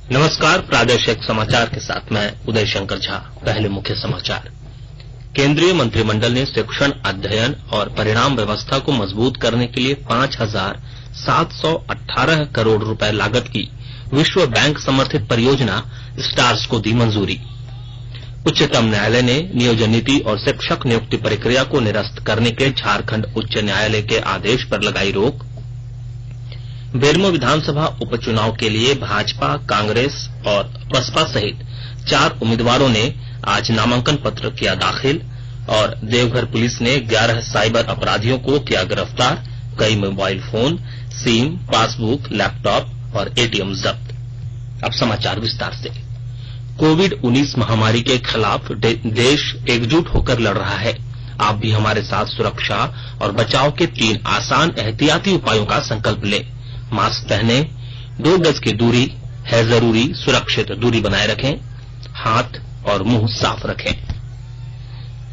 नमस्कार, प्रादेशिक समाचार के साथ मैं उदय शंकर झा। पहले मुख्य समाचार। केंद्रीय मंत्रिमंडल ने शिक्षण, अध्ययन और परिणाम व्यवस्था को मजबूत करने के लिए 5,718 करोड़ रुपए लागत की विश्व बैंक समर्थित परियोजना स्टार्स को दी मंजूरी। उच्चतम न्यायालय ने नियोजन नीति और शिक्षक नियुक्ति प्रक्रिया को निरस्त करने के झारखंड उच्च न्यायालय के आदेश पर लगाई रोक। बेरमो विधानसभा उपचुनाव के लिए भाजपा, कांग्रेस और बसपा सहित 4 उम्मीदवारों ने आज नामांकन पत्र किया दाखिल। और देवघर पुलिस ने 11 साइबर अपराधियों को किया गिरफ्तार। कई mobile phone, SIM, passbook, laptop और एटीएम जब्त। अब समाचार विस्तार से। कोविड-19 महामारी के खिलाफ देश एकजुट होकर लड़ रहा है। आप भी हमारे साथ सुरक्षा और बचाव के 3 आसान एहतियाती उपायों का संकल्प लें। मास्क पहने, 2 गज की दूरी है जरूरी, सुरक्षित दूरी बनाए रखें, हाथ और मुंह साफ रखें।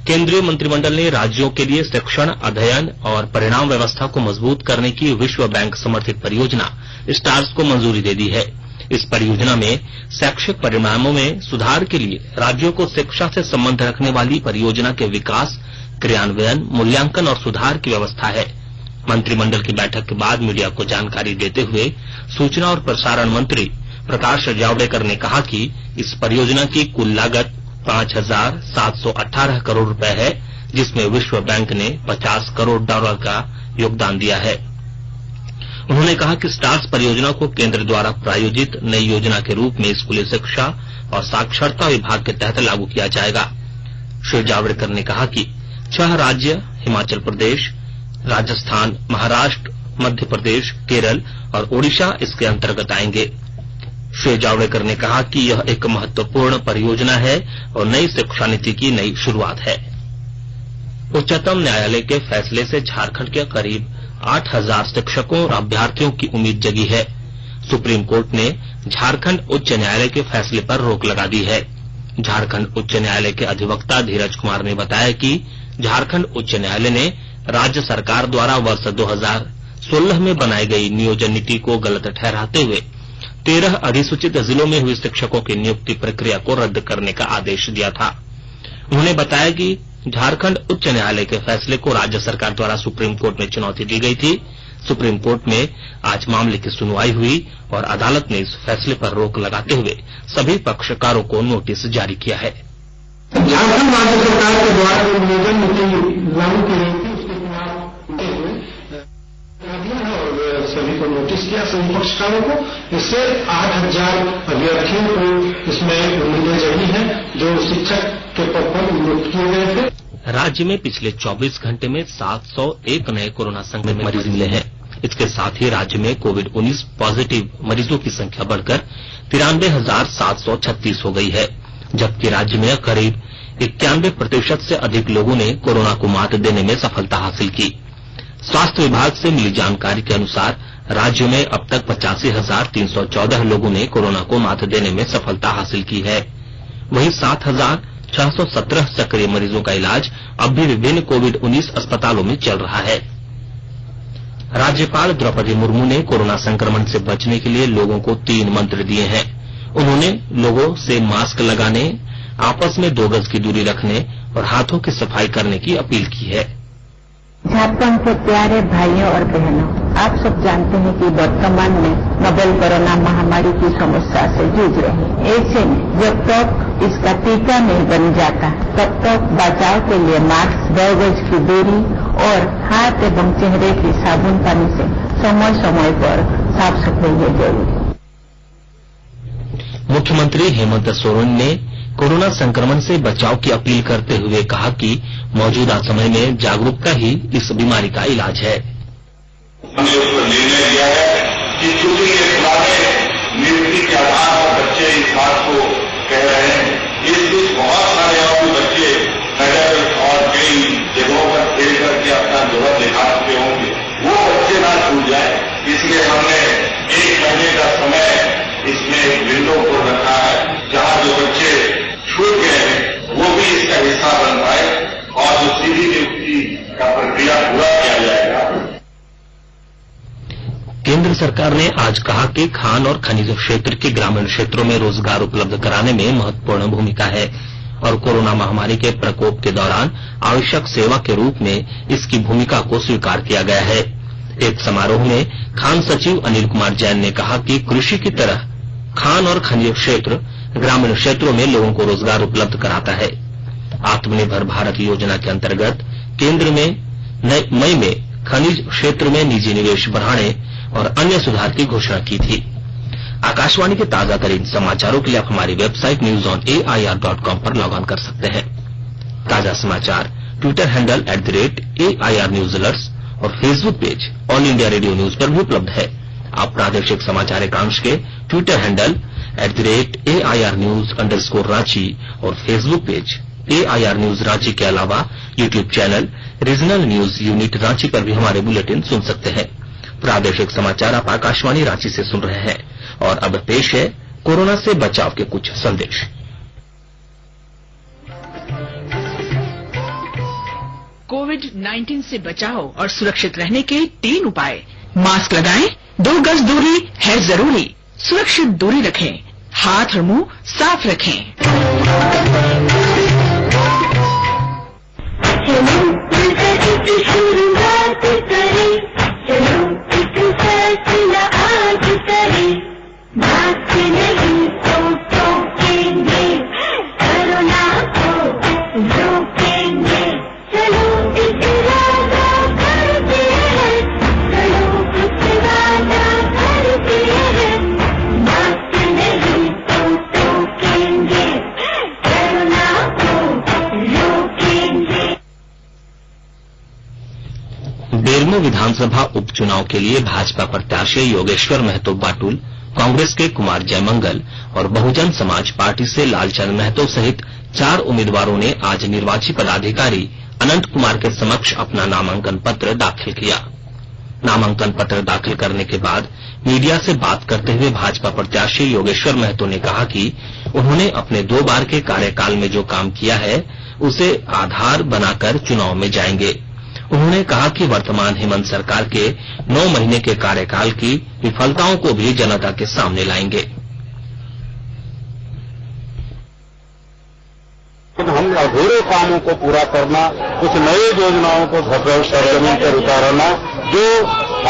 केंद्रीय मंत्रिमंडल ने राज्यों के लिए शिक्षण, अध्ययन और परिणाम व्यवस्था को मजबूत करने की विश्व बैंक समर्थित परियोजना स्टार्स को मंजूरी दे दी है। इस परियोजना में शैक्षिक परिणामों में सुधार के लिए राज्यों को शिक्षा से संबंध रखने वाली परियोजना के विकास, क्रियान्वयन, मूल्यांकन और सुधार की व्यवस्था है। मंत्रिमंडल की बैठक के बाद मीडिया को जानकारी देते हुए सूचना और प्रसारण मंत्री प्रकाश जावड़ेकर ने कहा कि इस परियोजना की कुल लागत 5,718 करोड़ रुपए है, जिसमें विश्व बैंक ने $50 करोड़ का योगदान दिया है। उन्होंने कहा कि स्टार्स परियोजना को केंद्र द्वारा प्रायोजित नई योजना के रूप में स्कूली शिक्षा और साक्षरता विभाग के तहत लागू किया जाएगा। श्री जावड़ेकर ने कहा कि 6 राज्य हिमाचल प्रदेश, राजस्थान, महाराष्ट्र, मध्य प्रदेश, केरल और ओडिशा इसके अंतर्गत आएंगे। श्री जावड़ेकर ने कहा कि यह एक महत्वपूर्ण परियोजना है और नई शिक्षा नीति की नई शुरुआत है। उच्चतम न्यायालय के फैसले से झारखंड के करीब 8,000 शिक्षकों और अभ्यर्थियों की उम्मीद जगी है। सुप्रीम कोर्ट ने झारखंड उच्च न्यायालय के फैसले पर रोक लगा दी है। झारखंड उच्च न्यायालय के अधिवक्ता धीरज कुमार ने बताया कि झारखंड उच्च न्यायालय ने राज्य सरकार द्वारा वर्ष 2016 में बनाई गई नियोजन नीति को गलत ठहराते हुए 13 अधिसूचित जिलों में हुई शिक्षकों की नियुक्ति प्रक्रिया को रद्द करने का आदेश दिया था। उन्होंने बताया कि झारखंड उच्च न्यायालय के फैसले को राज्य सरकार द्वारा सुप्रीम कोर्ट में चुनौती दी गई थी। सुप्रीम कोर्ट में आज मामले की सुनवाई हुई और अदालत ने इस फैसले पर रोक लगाते हुए सभी पक्षकारों को नोटिस जारी किया है। झारखंड राज्य सरकार के द्वारा जो नियोजन नीति लागू की गई थी सभी को नोटिस किया, सभी पक्षकारों को। इससे 8,000 अभ्यर्थियों को इसमें उम्मीदें जगी हैं जो शिक्षक के पद पर नियुक्त किए गए थे। राज्य में पिछले 24 घंटे में 701 नए कोरोना संक्रमित मरीज मिले हैं। इसके साथ ही राज्य में कोविड-19 पॉजिटिव मरीजों की संख्या बढ़कर 93,736 हो गई है, जबकि राज्य में करीब 91% से अधिक लोगों ने कोरोना को मात देने में सफलता हासिल की। स्वास्थ्य विभाग से मिली जानकारी के अनुसार राज्य में अब तक 85,314 लोगों ने कोरोना को मात देने में सफलता हासिल की है। वहीं 7,617 सक्रिय मरीजों का इलाज अब भी विभिन्न कोविड-19 अस्पतालों में चल रहा है। राज्यपाल द्रौपदी मुर्मू ने कोरोना संक्रमण से बचने के लिए लोगों को 3 मंत्र दिए हैं। उन्होंने लोगों से मास्क लगाने, आपस में 2 गज की दूरी रखने और हाथों की सफाई करने की अपील की है। झारखंड के प्यारे भाइयों और बहनों, आप सब जानते हैं कि वर्तमान में नोवेल कोरोना महामारी की समस्या से जूझ रहे हैं। ऐसे में जब तक इसका टीका नहीं बन जाता, तब तक बचाव के लिए मास्क, 2 गज की दूरी और हाथ एवं चेहरे की साबुन पानी से समय समय पर साफ सफाई है जरूरी। मुख्यमंत्री हेमंत सोरेन ने कोरोना संक्रमण से बचाव की अपील करते हुए कहा कि मौजूदा समय में जागरूकता ही इस बीमारी का इलाज है। हमने उसको निर्णय लिया है कि चूंकि ये पुराने नियुक्ति के आधार पर बच्चे इस बात को कह रहे हैं, इस बीच बहुत सारे और भी बच्चे मेडल और कई जगहों पर खेल करके अपना जरूरत दिखा चुके होंगे, वो बच्चे ना छूट जाए, इसलिए हमने 1 महीने का समय इसमें एक विंडो को रखा है, जहां जो बच्चे छूट गए हैं वो भी इसका हिस्सा बन पाए और जो सीधी नियुक्ति का प्रक्रिया पूरा किया जाएगा। केंद्र सरकार ने आज कहा कि खान और खनिज क्षेत्र के ग्रामीण क्षेत्रों में रोजगार उपलब्ध कराने में महत्वपूर्ण भूमिका है और कोरोना महामारी के प्रकोप के दौरान आवश्यक सेवा के रूप में इसकी भूमिका को स्वीकार किया गया है। एक समारोह में खान सचिव अनिल कुमार जैन ने कहा कि कृषि की तरह खान और खनिज क्षेत्र ग्रामीण क्षेत्रों में लोगों को रोजगार उपलब्ध कराता है। आत्मनिर्भर भारत योजना के अंतर्गत केंद्र में मई में खनिज क्षेत्र में निजी निवेश बढ़ाने और अन्य सुधार की घोषणा की थी। आकाशवाणी के ताजा तरीन समाचारों के लिए आप हमारी वेबसाइट newsonair.com पर लॉग ऑन कर सकते हैं। ताजा समाचार Twitter handle @AIR News Alerts और Facebook page all India radio news पर भी उपलब्ध है। आप प्रादेशिक समाचार एकांश के ट्विटर हैंडल @AIR News_Ranchi और Facebook page AIR News Ranchi के अलावा YouTube channel regional news unit Ranchi पर भी हमारे बुलेटिन सुन सकते हैं। प्रादेशिक समाचार आप आकाशवाणी रांची से सुन रहे हैं और अब पेश है कोरोना से बचाव के कुछ संदेश। कोविड-19 से बचाव और सुरक्षित रहने के 3 उपाय। मास्क लगाएं, 2 गज दूरी है जरूरी, सुरक्षित दूरी रखें, हाथ और मुंह साफ रखें। शुरुआत करें, चलो एक फैसला आज करें, मास्क नहीं तो ठोकेंगे, कोरोना को रोकेंगे, चलो एक वादा करते हैं, चलो कुछ वादा करते हैं, मास्क नहीं तो ठोकेंगे, कोरोना को रोकेंगे। बेरमो विधानसभा उपचुनाव के लिए भाजपा प्रत्याशी योगेश्वर महतो बाटुल, कांग्रेस के कुमार जयमंगल और बहुजन समाज पार्टी से लालचंद महतो सहित 4 उम्मीदवारों ने आज निर्वाची पदाधिकारी अनंत कुमार के समक्ष अपना नामांकन पत्र दाखिल किया। नामांकन पत्र दाखिल करने के बाद मीडिया से बात करते हुए भाजपा प्रत्याशी योगेश्वर महतो ने कहा कि उन्होंने अपने 2 बार के कार्यकाल में जो काम किया है उसे आधार बनाकर चुनाव में जाएंगे। उन्होंने कहा कि वर्तमान हेमंत सरकार के 9 महीने के कार्यकाल की विफलताओं को भी जनता के सामने लाएंगे। हम अधूरे कामों को पूरा करना, कुछ नए योजनाओं को सरजमीन पर उतारना जो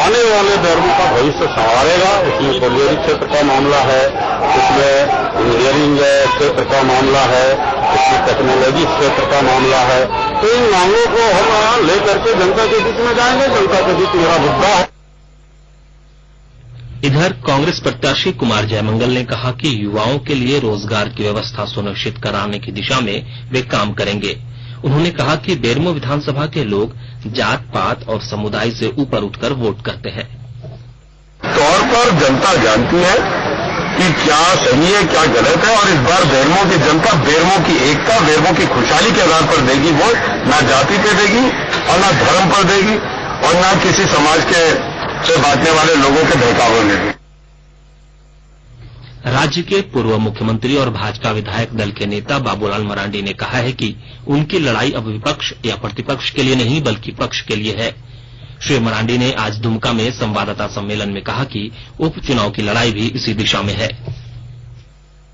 आने वाले दौरों का भविष्य संवारेगा। उसमें कॉलेज क्षेत्र का मामला है, उसमें इंजीनियरिंग क्षेत्र का मामला है, उसमें टेक्नोलॉजी क्षेत्र का मामला है। तो इन मामलों को हम लेकर के जनता के बीच में जाएंगे। जनता के बीच मेरा मुद्दा है। इधर कांग्रेस प्रत्याशी कुमार जयमंगल ने कहा कि युवाओं के लिए रोजगार की व्यवस्था सुनिश्चित कराने की दिशा में वे काम करेंगे। उन्होंने कहा कि बेरमो विधानसभा के लोग जात पात और समुदाय से ऊपर उठकर वोट करते हैं। तौर पर जनता जानती है कि क्या सही है क्या गलत है और इस बार बेरमो की जनता बेरमो की एकता, बेरमो की खुशहाली के आधार पर देगी वोट। ना जाति पे देगी और ना धर्म पर देगी और ना किसी समाज के से बांटने वाले लोगों के बहकावे में भी। राज्य के पूर्व मुख्यमंत्री और भाजपा विधायक दल के नेता बाबूलाल मरांडी ने कहा है कि उनकी लड़ाई अब विपक्ष या प्रतिपक्ष के लिए नहीं बल्कि पक्ष के लिए है। श्री मरांडी ने आज दुमका में संवाददाता सम्मेलन में कहा कि उपचुनाव की लड़ाई भी इसी दिशा में है।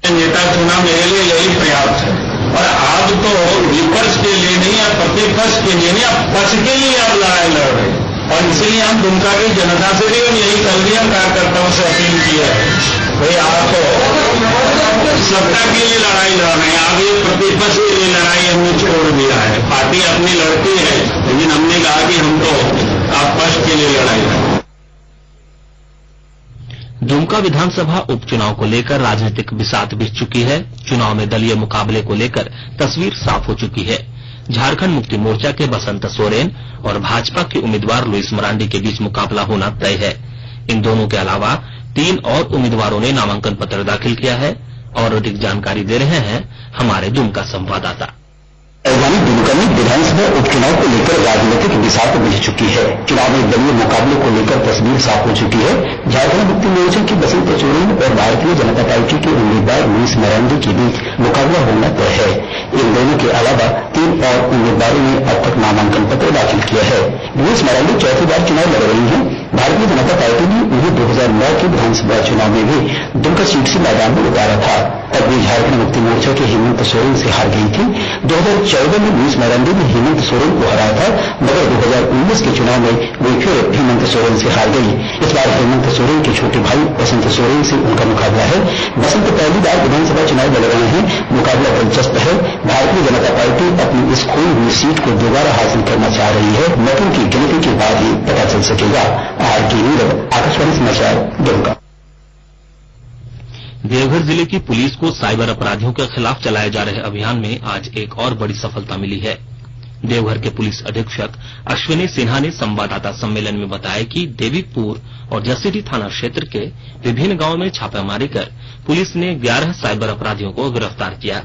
नेता चुना मेरे लिए यही प्रयास है और आज तो विपक्ष के लिए नहीं या प्रतिपक्ष के लिए नहीं, अब पक्ष के लिए आप लड़ाई लड़ रहे हैं और इसीलिए हम दुमका की जनता से भी यही कल हम कार्यकर्ताओं से अपील की है, भाई आप तो सत्ता के लिए लड़ाई लड़ रहे हैं, आप ये प्रतिपक्ष के लिए लड़ाई हमने छोड़ दिया है। पार्टी अपनी लड़ती है लेकिन हमने कहा कि हम तो आप पक्ष के लिए लड़ाई लड़ रहे हैं। दुमका विधानसभा उपचुनाव को लेकर राजनीतिक बिसात बिछ चुकी है। चुनाव में दलीय मुकाबले को लेकर तस्वीर साफ हो चुकी है। झारखंड मुक्ति मोर्चा के बसंत सोरेन और भाजपा के उम्मीदवार लुइस मरांडी के बीच मुकाबला होना तय है। इन दोनों के अलावा 3 और उम्मीदवारों ने नामांकन पत्र दाखिल किया है और अधिक जानकारी दे रहे हैं हमारे दुमका संवाददाता। राजधानी दुमका में विधानसभा उपचुनाव को लेकर राजनीतिक बिसात बुझ चुकी है। चुनाव में दलीय मुकाबले को लेकर तस्वीर साफ हो चुकी है। झारखंड मुक्ति मोर्चा की बसंत सोरेन और भारतीय जनता पार्टी के उम्मीदवार लुइस मरांडी के बीच मुकाबला होना तय है। इन दोनों के अलावा 3 और उम्मीदवारों ने अब तक नामांकन पत्र दाखिल किया है। लुइस मरांडी चौथी बार चुनाव लड़ रही हैं। भारतीय जनता पार्टी ने उन्हें 2009 के विधानसभा चुनाव में भी दुमका सीट से मैदान में उतारा था। तब भी झारखंड मुक्ति मोर्चा के हेमंत सोरेन से हार गई थी। 2014 में लुइस मरांडी ने हेमंत सोरेन को हराया था, मगर 2019 के चुनाव में वे फिर हेमंत सोरेन से हार गई। इस बार हेमंत सोरेन के छोटे भाई बसंत सोरेन से उनका मुकाबला है। बसंत पहली बार विधानसभा चुनाव लड़ रहे हैं। मुकाबला दिलचस्प है। भारतीय जनता पार्टी अपनी इस खोई हुई सीट को दोबारा हासिल करना चाह रही है। मतों की गिनती के बाद ही पता चल सकेगा। आरके नीरव, आकाशवाणी समाचार, दुमका। देवघर जिले की पुलिस को साइबर अपराधियों के खिलाफ चलाए जा रहे अभियान में आज एक और बड़ी सफलता मिली है। देवघर के पुलिस अधीक्षक अश्विनी सिन्हा ने संवाददाता सम्मेलन में बताया कि देवीपुर और जसीडीह थाना क्षेत्र के विभिन्न गांवों में छापेमारी कर पुलिस ने 11 साइबर अपराधियों को गिरफ्तार किया।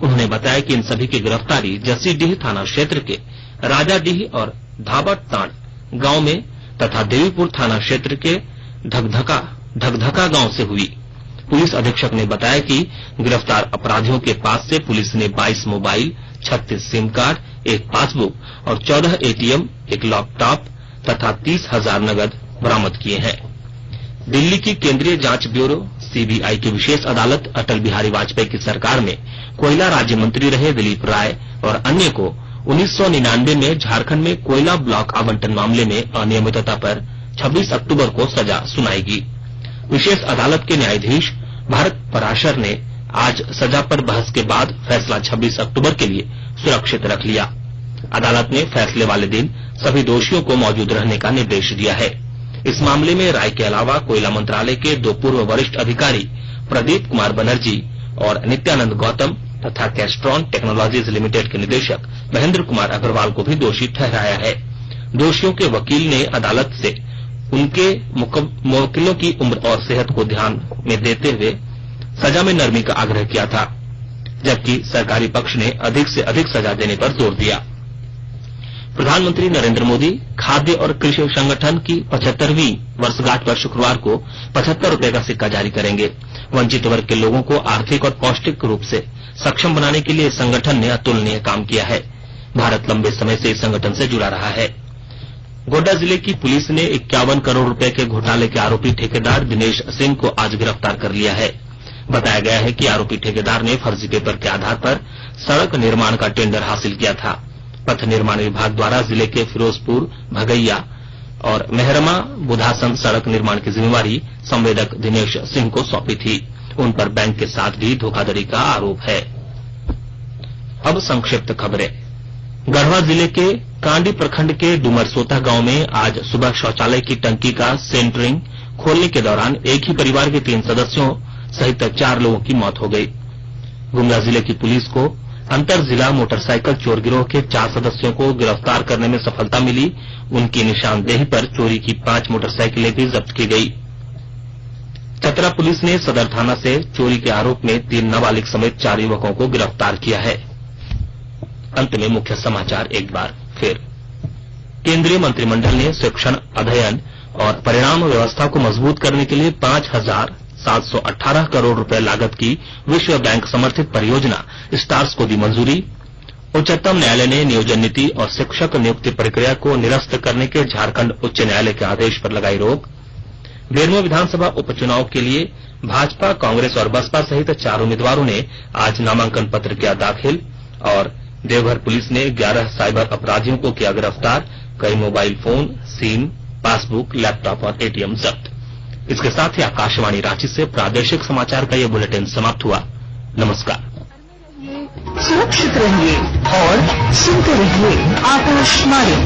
उन्होंने बताया कि इन सभी की गिरफ्तारी जसीडीह थाना क्षेत्र के राजाडीह और धाबाटांड गांव में तथा देवीपुर थाना क्षेत्र के ढकधका गांव से हुई। पुलिस अधीक्षक ने बताया कि गिरफ्तार अपराधियों के पास से पुलिस ने 22 मोबाइल, 36 सिम कार्ड, एक पासबुक और 14 एटीएम, एक लैपटॉप तथा 30,000 नगद बरामद किए हैं। दिल्ली की केंद्रीय जांच ब्यूरो सीबीआई की विशेष अदालत अटल बिहारी वाजपेयी की सरकार में कोयला राज्य मंत्री रहे दिलीप राय और अन्य को 1999 में झारखंड में कोयला ब्लॉक आवंटन मामले में अनियमितता पर 26 अक्टूबर को सजा सुनाएगी। विशेष अदालत के न्यायाधीश भारत पराशर ने आज सजा पर बहस के बाद फैसला 26 अक्टूबर के लिए सुरक्षित रख लिया। अदालत ने फैसले वाले दिन सभी दोषियों को मौजूद रहने का निर्देश दिया है। इस मामले में राय के अलावा कोयला मंत्रालय के 2 पूर्व वरिष्ठ अधिकारी प्रदीप कुमार बनर्जी और नित्यानंद गौतम तथा कैस्ट्रॉन टेक्नोलॉजीज लिमिटेड के निदेशक महेंद्र कुमार अग्रवाल को भी दोषी ठहराया है। दोषियों के वकील ने अदालत से उनके मुवक्किलों की उम्र और सेहत को ध्यान में देते हुए सजा में नरमी का आग्रह किया था, जबकि सरकारी पक्ष ने अधिक से अधिक सजा देने पर जोर दिया। प्रधानमंत्री नरेंद्र मोदी खाद्य और कृषि संगठन की 75वीं वर्षगांठ पर शुक्रवार को 75 रुपए का सिक्का जारी करेंगे। वंचित वर्ग के लोगों को आर्थिक और पौष्टिक रूप से सक्षम बनाने के लिए इस संगठन ने अतुलनीय काम किया है। भारत लंबे समय से इस संगठन से जुड़ा रहा है। गोड्डा जिले की पुलिस ने 51 करोड़ रुपए के घोटाले के आरोपी ठेकेदार दिनेश सिंह को आज गिरफ्तार कर लिया है। बताया गया है कि आरोपी ठेकेदार ने फर्जी पेपर के आधार पर सड़क निर्माण का टेंडर हासिल किया था। पथ निर्माण विभाग द्वारा जिले के फिरोजपुर, भगैया और मेहरमा बुधासन सड़क निर्माण की जिम्मेवारी संवेदक दिनेश सिंह को सौंपी थी। उन पर बैंक के साथ भी धोखाधड़ी का आरोप है। अब संक्षिप्त खबरें। गढ़वा जिले के कांडी प्रखंड के डुमरसोता गांव में आज सुबह शौचालय की टंकी का सेंटरिंग खोलने के दौरान एक ही परिवार के 3 सदस्यों सहित 4 लोगों की मौत हो गई। गुमला जिले की पुलिस को अंतर जिला मोटरसाइकिल चोर गिरोह के 4 सदस्यों को गिरफ्तार करने में सफलता मिली। उनकी निशानदेही पर चोरी की 5 मोटरसाइकिलें भी जब्त की गई। चतरा पुलिस ने सदर थाना से चोरी के आरोप में 3 नाबालिग समेत 4 युवकों को गिरफ्तार किया है। अंत में मुख्य समाचार एक बार फिर। केंद्रीय मंत्रिमंडल ने शिक्षण, अध्ययन और परिणाम व्यवस्था को मजबूत करने के लिए 5,718 करोड़ रुपए लागत की विश्व बैंक समर्थित परियोजना स्टार्स को दी मंजूरी। उच्चतम न्यायालय ने नियोजन नीति और शिक्षक नियुक्ति प्रक्रिया को निरस्त करने के झारखंड उच्च न्यायालय के आदेश पर लगाई रोक। 13वें विधानसभा उपचुनाव के लिए भाजपा, कांग्रेस और बसपा सहित 4 उम्मीदवारों ने आज नामांकन पत्र किया दाखिल। और देवघर पुलिस ने 11 साइबर अपराधियों को किया गिरफ्तार। कई mobile phone, SIM, passbook, laptop और एटीएम जब्त। इसके साथ ही आकाशवाणी रांची से प्रादेशिक समाचार का ये बुलेटिन समाप्त हुआ। नमस्कार। सुरक्षित रहिए और सुनते रहिए आकाशवाणी।